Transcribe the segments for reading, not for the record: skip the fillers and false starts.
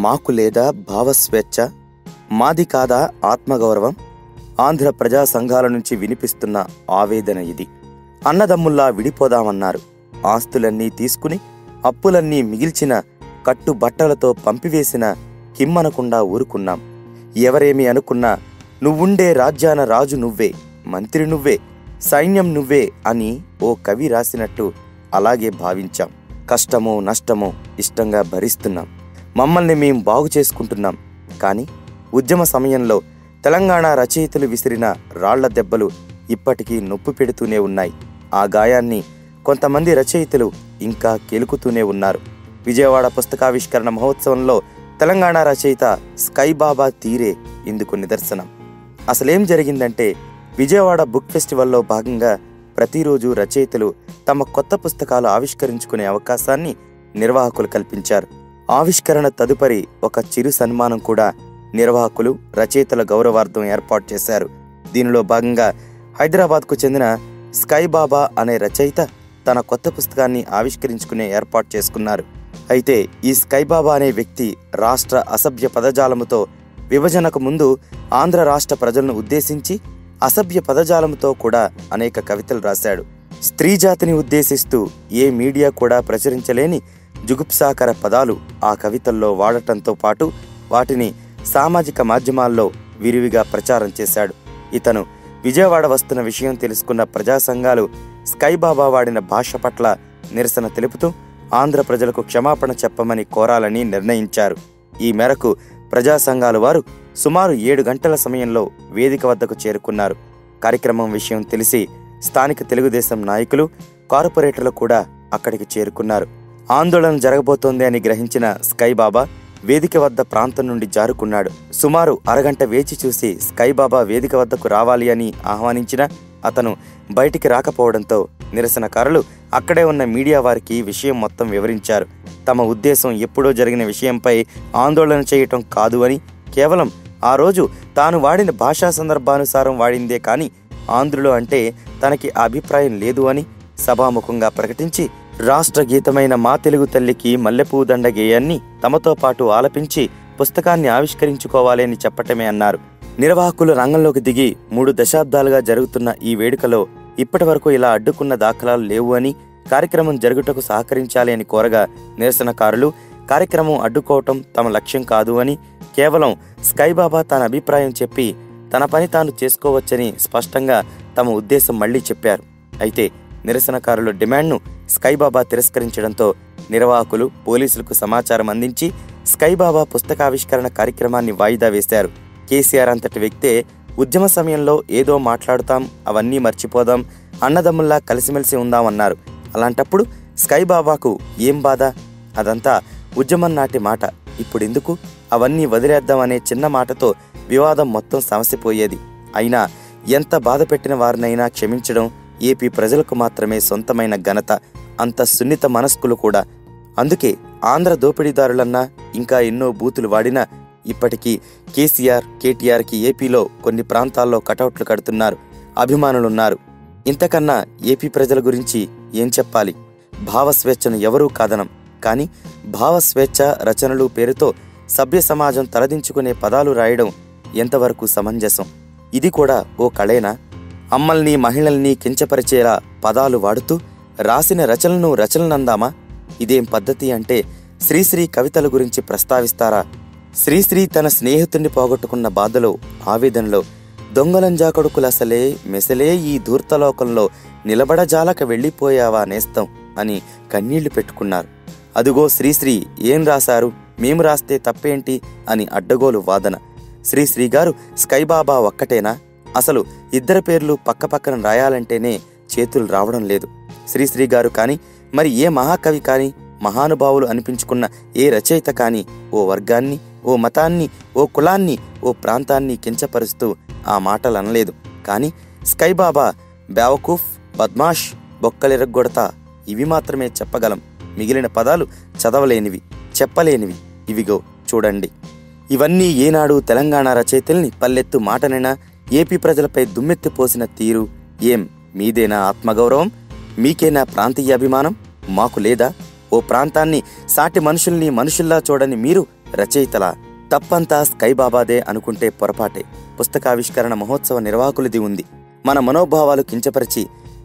మాకు లేదా భావస్వేచ్ఛ, మాది కాదా ఆత్మగౌరవం? ఆంధ్ర ప్రజా సంఘాల నుంచి వినిపిస్తున్న ఆవేదన ఇది. అన్నదమ్ముల్లా విడిపోదామన్నారు. ఆస్తులన్నీ తీసుకుని అప్పులన్నీ మిగిల్చిన, కట్టుబట్టలతో పంపివేసిన కిమ్మనకుండా ఊరుకున్నాం. ఎవరేమి అనుకున్నా నువ్వుండే రాజ్యాన రాజు నువ్వే, మంత్రి నువ్వే, సైన్యం నువ్వే అని ఓ కవి రాసినట్టు అలాగే భావించాం. కష్టమో నష్టమో ఇష్టంగా భరిస్తున్నాం. మమ్మల్ని మేం బాగు చేసుకుంటున్నాం. కానీ ఉద్యమ సమయంలో తెలంగాణ రచయితలు విసిరిన రాళ్ల దెబ్బలు ఇప్పటికీ నొప్పి పెడుతూనే ఉన్నాయి. ఆ గాయాన్ని కొంతమంది రచయితలు ఇంకా కెలుకుతూనే ఉన్నారు. విజయవాడ పుస్తకావిష్కరణ మహోత్సవంలో తెలంగాణ రచయిత స్కైబాబా తీరే ఇందుకు నిదర్శనం. అసలేం జరిగిందంటే, విజయవాడ బుక్ ఫెస్టివల్లో భాగంగా ప్రతిరోజు రచయితలు తమ కొత్త పుస్తకాలు ఆవిష్కరించుకునే అవకాశాన్ని నిర్వాహకులు కల్పించారు. ఆవిష్కరణ తదుపరి ఒక చిరు సన్మానం కూడా నిర్వాహకులు రచయితల గౌరవార్థం ఏర్పాటు చేశారు. దీనిలో భాగంగా హైదరాబాద్కు చెందిన స్కైబాబా అనే రచయిత తన కొత్త పుస్తకాన్ని ఆవిష్కరించుకునే ఏర్పాటు చేసుకున్నారు. అయితే ఈ స్కైబాబా అనే వ్యక్తి రాష్ట్ర అసభ్య పదజాలముతో విభజనకు ముందు ఆంధ్ర రాష్ట్ర ప్రజలను ఉద్దేశించి అసభ్య పదజాలముతో కూడా అనేక కవితలు రాశాడు. స్త్రీ జాతిని ఉద్దేశిస్తూ ఏ మీడియా కూడా ప్రచురించలేని జుగుప్సాకర పదాలు ఆ కవితల్లో వాడటంతో పాటు వాటిని సామాజిక మాధ్యమాల్లో విరివిగా ప్రచారం చేశాడు. ఇతను విజయవాడ వస్తున్న విషయం తెలుసుకున్న ప్రజా సంఘాలు స్కైబాబా వాడిన భాష పట్ల నిరసన తెలుపుతూ ఆంధ్ర ప్రజలకు క్షమాపణ చెప్పమని కోరాలని నిర్ణయించారు. ఈ మేరకు ప్రజా సంఘాలు వారు సుమారు 7 గంటల సమయంలో వేదిక వద్దకు చేరుకున్నారు. కార్యక్రమం విషయం తెలిసి స్థానిక తెలుగుదేశం నాయకులు, కార్పొరేటర్లు కూడా అక్కడికి చేరుకున్నారు. ఆందోళన జరగబోతోంది అని గ్రహించిన స్కైబాబా వేదిక వద్ద ప్రాంతం నుండి జారుకున్నాడు. సుమారు అరగంట వేచి చూసి స్కైబాబా వేదిక వద్దకు రావాలి అని ఆహ్వానించినా అతను బయటికి రాకపోవడంతో నిరసనకారులు అక్కడే ఉన్న మీడియా వారికి విషయం మొత్తం వివరించారు. తమ ఉద్దేశం ఎప్పుడో జరిగిన విషయంపై ఆందోళన చేయటం కాదు అని, కేవలం ఆ రోజు తాను వాడిన భాషా సందర్భానుసారం వాడిందే కానీ ఆంధ్రులు అంటే తనకి అభిప్రాయం లేదు అని సభాముఖంగా ప్రకటించి రాష్ట్ర గీతమైన మా తెలుగు తల్లికి మల్లెపూ దండ గేయాన్ని తమతో పాటు ఆలపించి పుస్తకాన్ని ఆవిష్కరించుకోవాలి అని చెప్పటమే అన్నారు. నిర్వాహకులు రంగంలోకి దిగి 3 దశాబ్దాలుగా జరుగుతున్న ఈ వేడుకలో ఇప్పటి వరకు ఇలా అడ్డుకున్న దాఖలాలు లేవు అని, కార్యక్రమం జరుగుటకు సహకరించాలి అని కోరగా నిరసనకారులు కార్యక్రమం అడ్డుకోవటం తమ లక్ష్యం కాదు అని, కేవలం స్కైబాబా తన అభిప్రాయం చెప్పి తన పని తాను చేసుకోవచ్చని స్పష్టంగా తమ ఉద్దేశం మళ్లీ చెప్పారు. అయితే నిరసనకారుల డిమాండ్ను స్కైబాబా తిరస్కరించడంతో నిర్వాహకులు పోలీసులకు సమాచారం అందించి స్కైబాబా పుస్తకావిష్కరణ కార్యక్రమాన్ని వాయిదా వేశారు. కేసీఆర్ అంతటి వ్యక్తే ఉద్యమ సమయంలో ఏదో మాట్లాడుతాం, అవన్నీ మర్చిపోదాం, అన్నదమ్ముల్లా కలిసిమెలిసి ఉందామన్నారు. అలాంటప్పుడు స్కైబాబాకు ఏం బాధ? అదంతా ఉద్యమం నాటి మాట. ఇప్పుడెందుకు? అవన్నీ వదిలేద్దామనే చిన్న మాటతో వివాదం మొత్తం సమసిపోయేది. అయినా ఎంత బాధ పెట్టిన వారినైనా క్షమించడం ఏపీ ప్రజలకు మాత్రమే సొంతమైన ఘనత. అంత సున్నిత మనస్కులు కూడా. అందుకే ఆంధ్ర దోపిడీదారులన్నా ఇంకా ఎన్నో బూతులు వాడినా ఇప్పటికీ కేసీఆర్, కేటీఆర్కి ఏపీలో కొన్ని ప్రాంతాల్లో కటౌట్లు కడుతున్నారు, అభిమానులున్నారు. ఇంతకన్నా ఏపీ ప్రజల గురించి ఏం చెప్పాలి? భావస్వేచ్ఛను ఎవరూ కాదనం. కానీ భావస్వేచ్ఛ రచనలు పేరుతో సభ్య సమాజం తలదించుకునే పదాలు రాయడం ఎంతవరకు సమంజసం? ఇది కూడా ఓ కళేనా? అమ్మల్ని, మహిళల్ని కించపరిచేలా పదాలు వాడుతూ రాసిన రచనలందామా? ఇదేం పద్ధతి అంటే శ్రీశ్రీ కవితల గురించి ప్రస్తావిస్తారా? శ్రీశ్రీ తన స్నేహితుణ్ణి పోగొట్టుకున్న బాధలో, ఆవేదనలో దొంగలంజా కొడుకులసలే మెసలే ఈ ధూర్తలోకంలో నిలబడజాలక వెళ్ళిపోయావా నేస్తం అని కన్నీళ్లు పెట్టుకున్నారు. అదుగో శ్రీశ్రీ ఏం రాశారు, మేము రాస్తే తప్పేంటి అని అడ్డగోలు వాదన. శ్రీశ్రీ గారు స్కైబాబా ఒక్కటేనా? అసలు ఇద్దరి పేర్లు పక్కపక్కన రాయాలంటేనే చేతులు రావడం లేదు. శ్రీశ్రీ గారు కానీ, మరి ఏ మహాకవి కానీ, మహానుభావులు అనిపించుకున్న ఏ రచయిత కానీ ఓ వర్గాన్ని, ఓ మతాన్ని, ఓ కులాన్ని, ఓ ప్రాంతాన్ని కించపరుస్తూ ఆ మాటలు అనలేదు. కానీ స్కైబాబా బేవకూఫ్, బద్మాష్, బొక్కలిరగ్గొడతా ఇవి మాత్రమే చెప్పగలం. మిగిలిన పదాలు చదవలేనివి, చెప్పలేనివి. ఇవిగో చూడండి. ఇవన్నీ ఏనాడు తెలంగాణ రచయితల్ని పల్లెత్తు మాటనైనా ఏపీ ప్రజలపై దుమ్మెత్తిపోసిన తీరు. ఏం మీదేనా ఆత్మగౌరవం? మీకేనా ప్రాంతీయ అభిమానం? మాకు లేదా? ఓ ప్రాంతాన్ని, సాటి మనుషుల్ని మనుషుల్లా చూడని మీరు రచయితల తప్పంతా స్కైబాబాదే అనుకుంటే పొరపాటే. పుస్తకావిష్కరణ మహోత్సవ నిర్వాహకులది ఉంది. మన మనోభావాలు కించపరిచి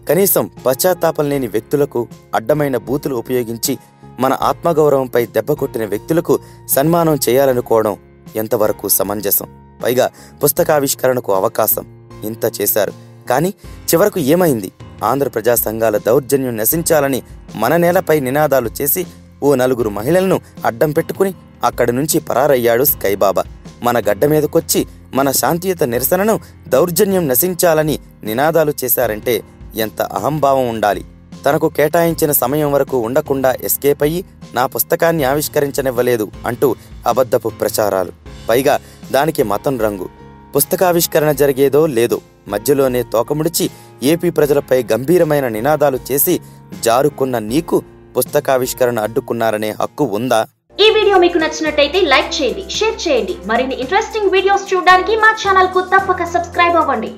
కనీసం పశ్చాత్తాపం లేని వ్యక్తులకు అడ్డమైన బూతులు ఉపయోగించి మన ఆత్మగౌరవంపై దెబ్బకొట్టిన వ్యక్తులకు సన్మానం చేయాలనుకోవడం ఎంతవరకు సమంజసం? పైగా పుస్తకావిష్కరణకు అవకాశం ఇంత చేశారు, కానీ చివరకు ఏమైంది? ఆంధ్ర ప్రజా సంఘాల దౌర్జన్యం నశించాలని మన నేలపై నినాదాలు చేసి ఓ 4 మహిళలను అడ్డం పెట్టుకుని అక్కడి నుంచి పరారయ్యాడు స్కైబాబా. మన గడ్డ మీదకొచ్చి మన శాంతియుత నిరసనను దౌర్జన్యం నశించాలని నినాదాలు చేశారంటే ఎంత అహంభావం ఉండాలి? తనకు కేటాయించిన సమయం వరకు ఉండకుండా ఎస్కేప్ అయ్యి నా పుస్తకాన్ని ఆవిష్కరించనివ్వలేదు అంటూ అబద్ధపు ప్రచారాలు, పైగా దానికి మతం రంగు. పుస్తకావిష్కరణ జరిగేదో లేదో మధ్యలోనే తోకముడిచి ఏపీ ప్రజలపై గంభీరమైన నినాదాలు చేసి జారుకున్న నీకు పుస్తకావిష్కరణ అడ్డుకున్నారనే హక్కు ఉందా? ఈ వీడియో మీకు నచ్చినట్టయితే లైక్ చేయండి, షేర్ చేయండి. మరిన్ని ఇంట్రెస్టింగ్ వీడియోస్ చూడడానికి మా ఛానల్ కు తప్పక సబ్స్క్రైబ్ అవ్వండి.